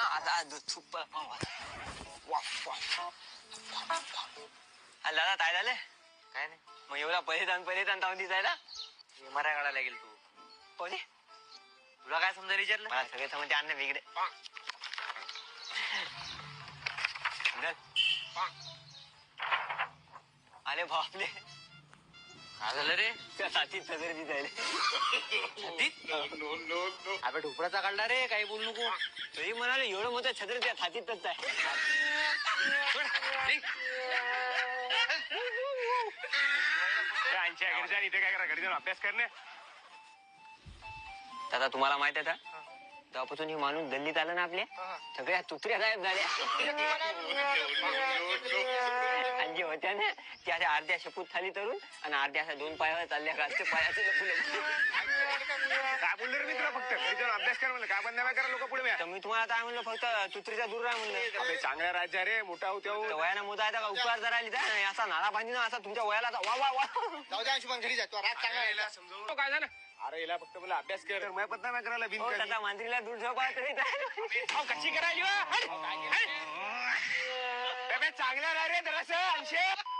दादा दूध दादा काय झालं काय नाही मग एवढा परिधान तावून जायला मरा काढायला लागेल तू कोणी तुला काय समजा विचारलं मला सगळे समजते अन्न वेगळे अरे बापले काय झालं रे त्या साथीत सगळे जायले अबे ढोपराचा काढला रे काही बोलू नको तरी म्हणाले एवढं मोठं छत्र त्या छातीतच आहे इथे काय करा घरी जाऊन अभ्यास करणे दादा तुम्हाला माहित आहे का तेव्हापासून ही माणूस गल्लीत आलं ना आपल्या सगळ्या तुत्र्या गायब झाल्या आणि जे होत्या ना त्या अर्ध्या शपूत खाली तरून आणि अर्ध्या अशा दोन पायावर चालल्या घालते पायाचे काय बोललो रे मी तुला फक्त घरी जाऊन अभ्यास कर म्हणलं काय बंद नाही करा लोक पुढे तर मी तुम्हाला काय म्हणलं फक्त तुत्रीचा दूर राहा म्हणलं चांगला राज्य रे मोठा होत्या वयाना मोठा आहे का उपकार जरा लिहिता असा नाला बांधी ना असा तुमच्या वयाला वा वा वा जाऊ द्या अंशुमन घरी जातो रात चांगला समजावून काय झालं अरे याला फक्त मला अभ्यास कर मैं पत्ता नाही करायला बिन आता मांजरीला दूर झोपा तरी कशी करायली चांगला रे जरासं अंशे